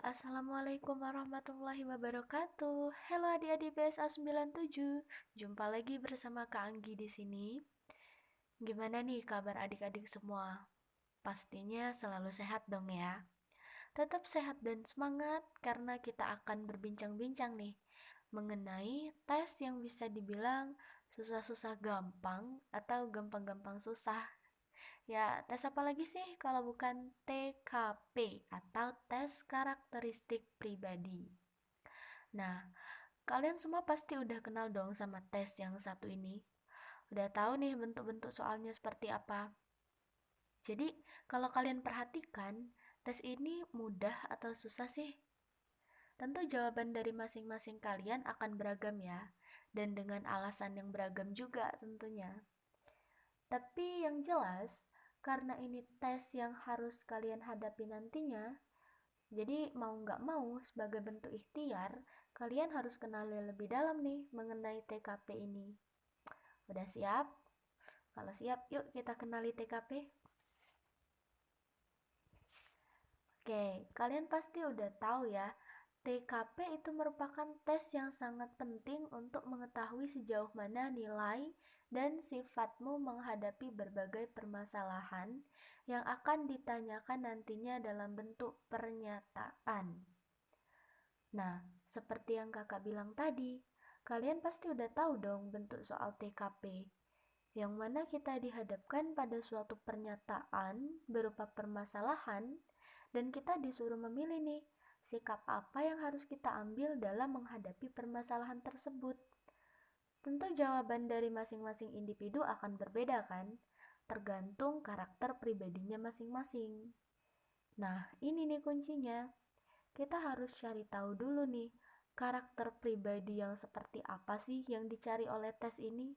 Assalamualaikum warahmatullahi wabarakatuh. Halo adik-adik PSA 97. Jumpa lagi bersama Kak Anggi di sini. Gimana nih kabar adik-adik semua? Pastinya selalu sehat dong ya. Tetap sehat dan semangat karena kita akan berbincang-bincang nih mengenai tes yang bisa dibilang susah-susah gampang atau gampang-gampang susah. Ya, tes apa lagi sih kalau bukan TKP atau tes karakteristik pribadi. Nah, kalian semua pasti udah kenal dong sama tes yang satu ini. Udah tahu nih bentuk-bentuk soalnya seperti apa. Jadi, kalau kalian perhatikan, tes ini mudah atau susah sih? Tentu jawaban dari masing-masing kalian akan beragam ya, dan dengan alasan yang beragam juga tentunya. Tapi yang jelas, karena ini tes yang harus kalian hadapi nantinya, jadi mau nggak mau sebagai bentuk ikhtiar, kalian harus kenali lebih dalam nih mengenai TKP ini. Udah siap? Kalau siap, yuk kita kenali TKP. Oke, kalian pasti udah tahu ya, TKP itu merupakan tes yang sangat penting untuk mengetahui sejauh mana nilai dan sifatmu menghadapi berbagai permasalahan yang akan ditanyakan nantinya dalam bentuk pernyataan. Nah, seperti yang kakak bilang tadi, kalian pasti udah tahu dong bentuk soal TKP, yang mana kita dihadapkan pada suatu pernyataan berupa permasalahan dan kita disuruh memilih nih, sikap apa yang harus kita ambil dalam menghadapi permasalahan tersebut. Tentu jawaban dari masing-masing individu akan berbeda kan, tergantung karakter pribadinya masing-masing. Nah, ini nih kuncinya. Kita harus cari tahu dulu nih, karakter pribadi yang seperti apa sih yang dicari oleh tes ini.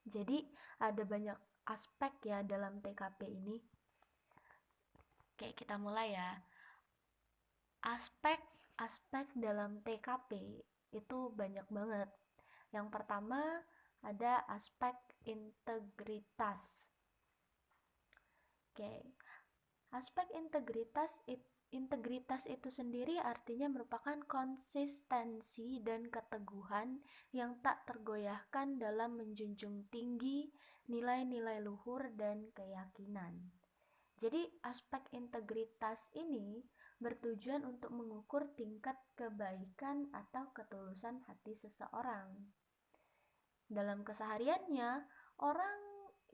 Jadi, ada banyak aspek ya dalam TKP ini. Oke, kita mulai ya. Aspek-aspek dalam TKP itu banyak banget. Yang pertama ada aspek integritas. Oke, aspek integritas itu sendiri artinya merupakan konsistensi dan keteguhan yang tak tergoyahkan dalam menjunjung tinggi nilai-nilai luhur dan keyakinan. Jadi aspek integritas ini bertujuan untuk mengukur tingkat kebaikan atau ketulusan hati seseorang. Dalam kesehariannya, orang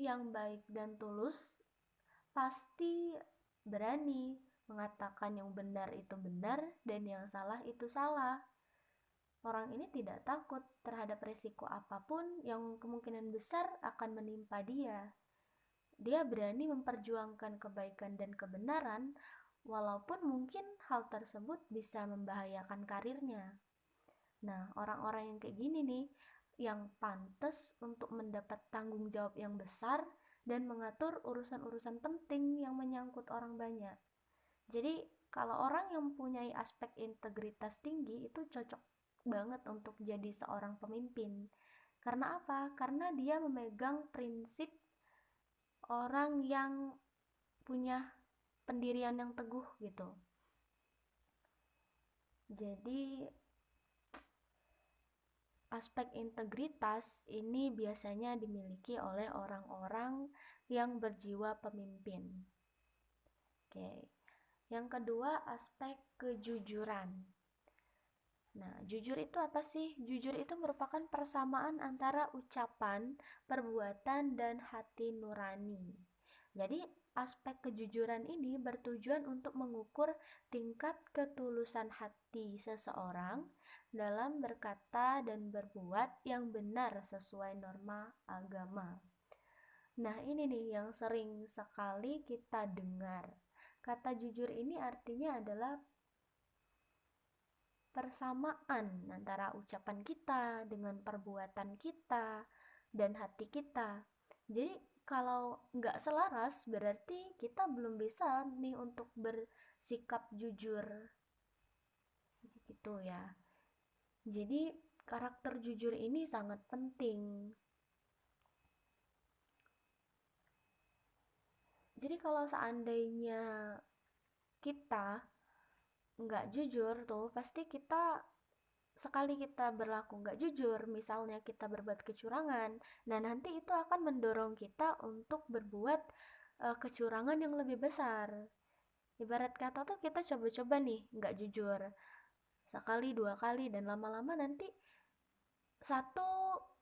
yang baik dan tulus pasti berani mengatakan yang benar itu benar dan yang salah itu salah. Orang ini tidak takut terhadap resiko apapun yang kemungkinan besar akan menimpa dia. Dia berani memperjuangkan kebaikan dan kebenaran walaupun mungkin hal tersebut bisa membahayakan karirnya. Nah, orang-orang yang kayak gini nih yang pantas untuk mendapat tanggung jawab yang besar dan mengatur urusan-urusan penting yang menyangkut orang banyak. Jadi, kalau orang yang mempunyai aspek integritas tinggi itu cocok banget untuk jadi seorang pemimpin. Karena apa? Karena dia memegang prinsip orang yang punya pendirian yang teguh gitu. Jadi aspek integritas ini biasanya dimiliki oleh orang-orang yang berjiwa pemimpin. Oke. Yang kedua, aspek kejujuran. Nah, jujur itu apa sih? Jujur itu merupakan persamaan antara ucapan, perbuatan, dan hati nurani. Jadi, aspek kejujuran ini bertujuan untuk mengukur tingkat ketulusan hati seseorang dalam berkata dan berbuat yang benar sesuai norma agama. Nah, ini nih yang sering sekali kita dengar. Kata jujur ini artinya adalah persamaan antara ucapan kita dengan perbuatan kita dan hati kita. Jadi kalau nggak selaras berarti kita belum bisa nih untuk bersikap jujur gitu ya. Jadi karakter jujur ini sangat penting. Jadi kalau seandainya kita nggak jujur tuh pasti kita, sekali kita berlaku nggak jujur, misalnya kita berbuat kecurangan, nah nanti itu akan mendorong kita untuk berbuat kecurangan yang lebih besar. Ibarat kata tuh kita coba-coba nih nggak jujur sekali, dua kali, dan lama-lama nanti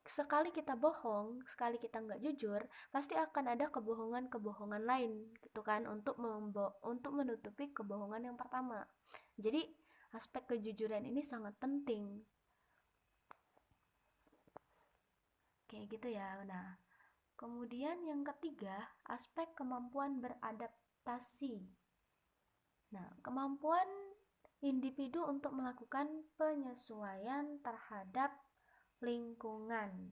sekali kita bohong, sekali kita nggak jujur, pasti akan ada kebohongan-kebohongan lain gitu kan, untuk menutupi kebohongan yang pertama. Jadi aspek kejujuran ini sangat penting. Kayak gitu ya. Nah, kemudian yang ketiga, aspek kemampuan beradaptasi. Nah, kemampuan individu untuk melakukan penyesuaian terhadap lingkungan.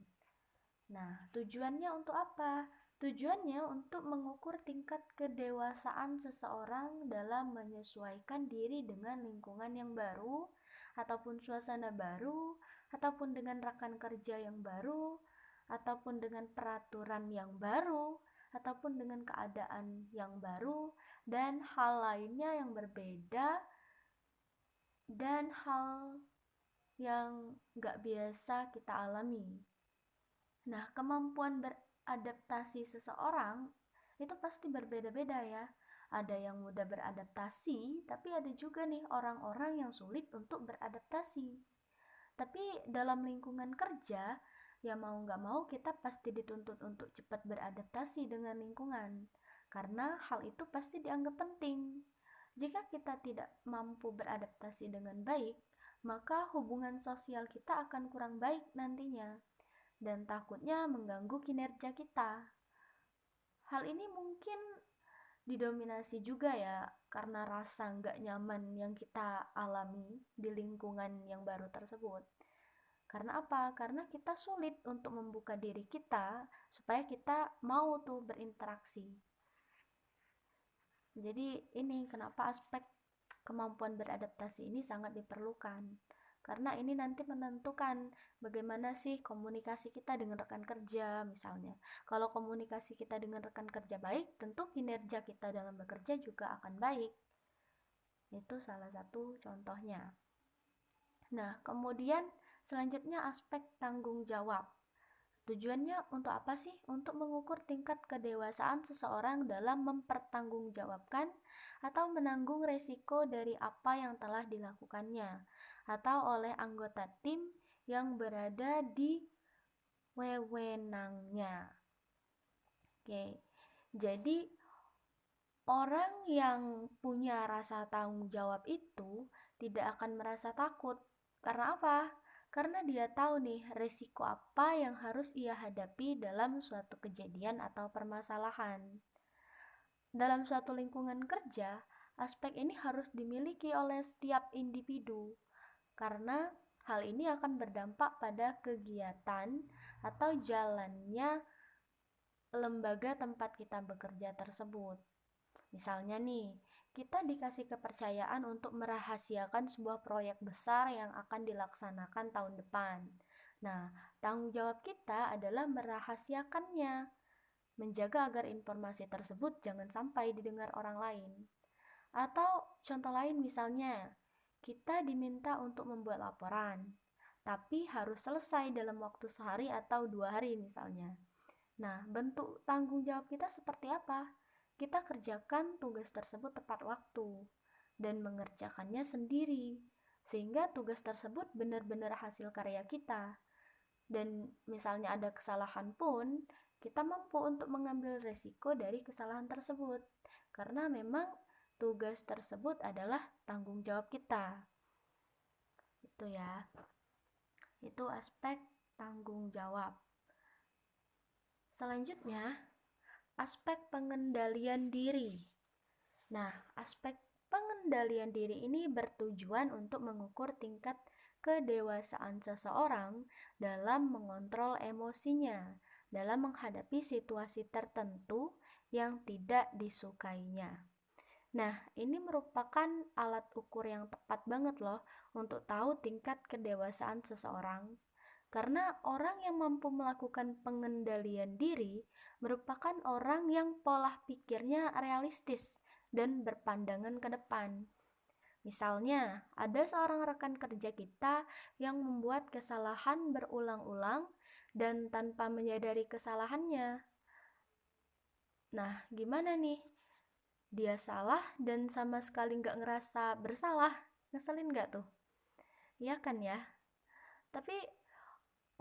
Nah, tujuannya untuk apa? Tujuannya untuk mengukur tingkat kedewasaan seseorang dalam menyesuaikan diri dengan lingkungan yang baru, ataupun suasana baru, ataupun dengan rekan kerja yang baru, ataupun dengan peraturan yang baru, ataupun dengan keadaan yang baru, dan hal lainnya yang berbeda, dan hal yang gak biasa kita alami. Nah, kemampuan beradaptasi seseorang itu pasti berbeda-beda ya. Ada yang mudah beradaptasi, tapi ada juga nih orang-orang yang sulit untuk beradaptasi. Tapi dalam lingkungan kerja, ya mau nggak mau kita pasti dituntut untuk cepat beradaptasi dengan lingkungan. Karena hal itu pasti dianggap penting. Jika kita tidak mampu beradaptasi dengan baik, maka hubungan sosial kita akan kurang baik nantinya dan takutnya mengganggu kinerja kita. Hal ini mungkin didominasi juga ya karena rasa nggak nyaman yang kita alami di lingkungan yang baru tersebut. Karena apa? Karena kita sulit untuk membuka diri kita supaya kita mau tuh berinteraksi. Jadi ini kenapa aspek kemampuan beradaptasi ini sangat diperlukan. Karena ini nanti menentukan bagaimana sih komunikasi kita dengan rekan kerja misalnya. Kalau komunikasi kita dengan rekan kerja baik, tentu kinerja kita dalam bekerja juga akan baik. Itu salah satu contohnya. Nah, kemudian selanjutnya aspek tanggung jawab. Tujuannya untuk apa sih? Untuk mengukur tingkat kedewasaan seseorang dalam mempertanggungjawabkan atau menanggung resiko dari apa yang telah dilakukannya atau oleh anggota tim yang berada di wewenangnya. Oke. Jadi orang yang punya rasa tanggung jawab itu tidak akan merasa takut. Karena apa? Karena dia tahu nih resiko apa yang harus ia hadapi dalam suatu kejadian atau permasalahan. Dalam suatu lingkungan kerja, aspek ini harus dimiliki oleh setiap individu karena hal ini akan berdampak pada kegiatan atau jalannya lembaga tempat kita bekerja tersebut. Misalnya nih, kita dikasih kepercayaan untuk merahasiakan sebuah proyek besar yang akan dilaksanakan tahun depan. Nah, tanggung jawab kita adalah merahasiakannya, menjaga agar informasi tersebut jangan sampai didengar orang lain. Atau contoh lain misalnya, kita diminta untuk membuat laporan, tapi harus selesai dalam waktu sehari atau 2 hari misalnya. Nah, bentuk tanggung jawab kita seperti apa? Kita kerjakan tugas tersebut tepat waktu dan mengerjakannya sendiri, sehingga tugas tersebut benar-benar hasil karya kita. Dan misalnya ada kesalahan pun, kita mampu untuk mengambil resiko dari kesalahan tersebut, karena memang tugas tersebut adalah tanggung jawab kita. Itu ya. Itu aspek tanggung jawab. Selanjutnya, aspek pengendalian diri. Nah, aspek pengendalian diri ini bertujuan untuk mengukur tingkat kedewasaan seseorang dalam mengontrol emosinya, dalam menghadapi situasi tertentu yang tidak disukainya. Nah, ini merupakan alat ukur yang tepat banget loh untuk tahu tingkat kedewasaan seseorang. Karena orang yang mampu melakukan pengendalian diri merupakan orang yang pola pikirnya realistis dan berpandangan ke depan. Misalnya, ada seorang rekan kerja kita yang membuat kesalahan berulang-ulang dan tanpa menyadari kesalahannya. Nah, gimana nih? Dia salah dan sama sekali nggak ngerasa bersalah. Ngeselin nggak tuh? Iya kan ya? Tapi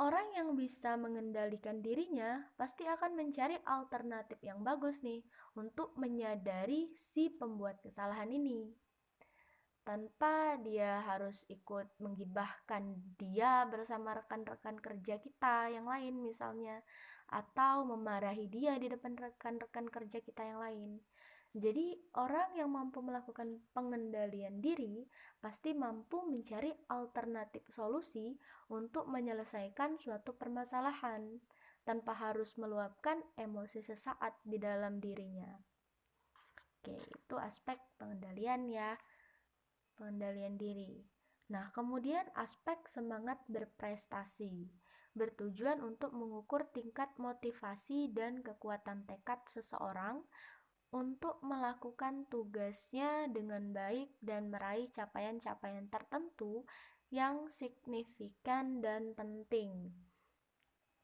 orang yang bisa mengendalikan dirinya pasti akan mencari alternatif yang bagus nih untuk menyadari si pembuat kesalahan ini. Tanpa dia harus ikut menggibahkan dia bersama rekan-rekan kerja kita yang lain misalnya, atau memarahi dia di depan rekan-rekan kerja kita yang lain. Jadi orang yang mampu melakukan pengendalian diri pasti mampu mencari alternatif solusi untuk menyelesaikan suatu permasalahan tanpa harus meluapkan emosi sesaat di dalam dirinya. Oke, itu aspek pengendalian ya, pengendalian diri. Nah, kemudian aspek semangat berprestasi bertujuan untuk mengukur tingkat motivasi dan kekuatan tekad seseorang untuk melakukan tugasnya dengan baik dan meraih capaian-capaian tertentu yang signifikan dan penting.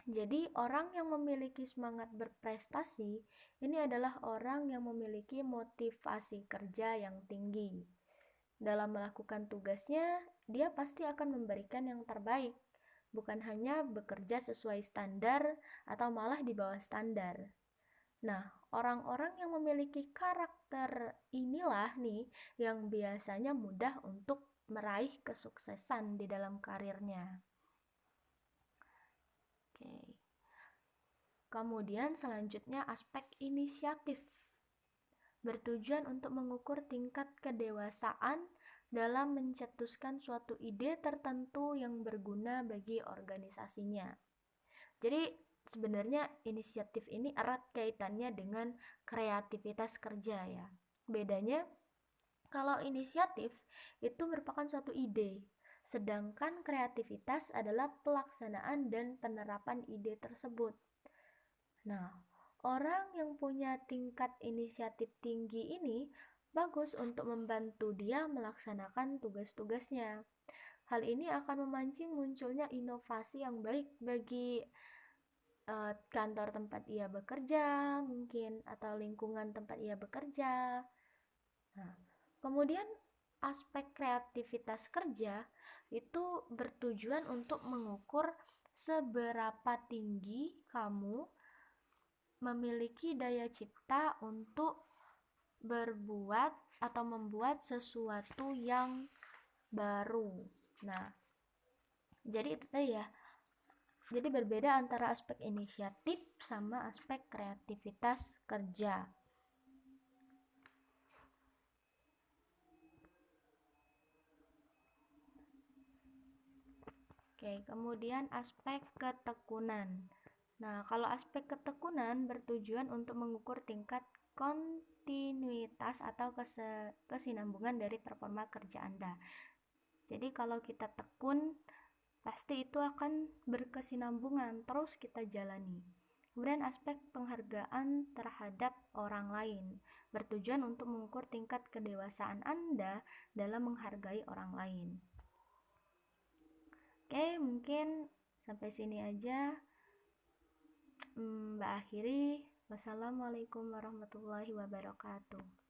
Jadi, orang yang memiliki semangat berprestasi ini adalah orang yang memiliki motivasi kerja yang tinggi. Dalam melakukan tugasnya, dia pasti akan memberikan yang terbaik, bukan hanya bekerja sesuai standar atau malah di bawah standar. Nah, orang-orang yang memiliki karakter inilah nih yang biasanya mudah untuk meraih kesuksesan di dalam karirnya. Oke. Kemudian selanjutnya aspek inisiatif. Bertujuan untuk mengukur tingkat kedewasaan dalam mencetuskan suatu ide tertentu yang berguna bagi organisasinya. Jadi sebenarnya inisiatif ini erat kaitannya dengan kreativitas kerja ya. Bedanya kalau inisiatif itu merupakan suatu ide, sedangkan kreativitas adalah pelaksanaan dan penerapan ide tersebut. Nah, orang yang punya tingkat inisiatif tinggi ini bagus untuk membantu dia melaksanakan tugas-tugasnya. Hal ini akan memancing munculnya inovasi yang baik bagi kantor tempat ia bekerja mungkin atau lingkungan tempat ia bekerja. Nah, kemudian aspek kreativitas kerja itu bertujuan untuk mengukur seberapa tinggi kamu memiliki daya cipta untuk berbuat atau membuat sesuatu yang baru. Nah, jadi itu tadi ya. Jadi berbeda antara aspek inisiatif sama aspek kreativitas kerja. Oke, kemudian aspek ketekunan. Nah, kalau aspek ketekunan bertujuan untuk mengukur tingkat kontinuitas atau kesinambungan dari performa kerja Anda. Jadi kalau kita tekun, pasti itu akan berkesinambungan terus kita jalani. Kemudian aspek penghargaan terhadap orang lain bertujuan untuk mengukur tingkat kedewasaan Anda dalam menghargai orang lain. Oke, mungkin sampai sini aja. Mbak akhiri. Wassalamualaikum warahmatullahi wabarakatuh.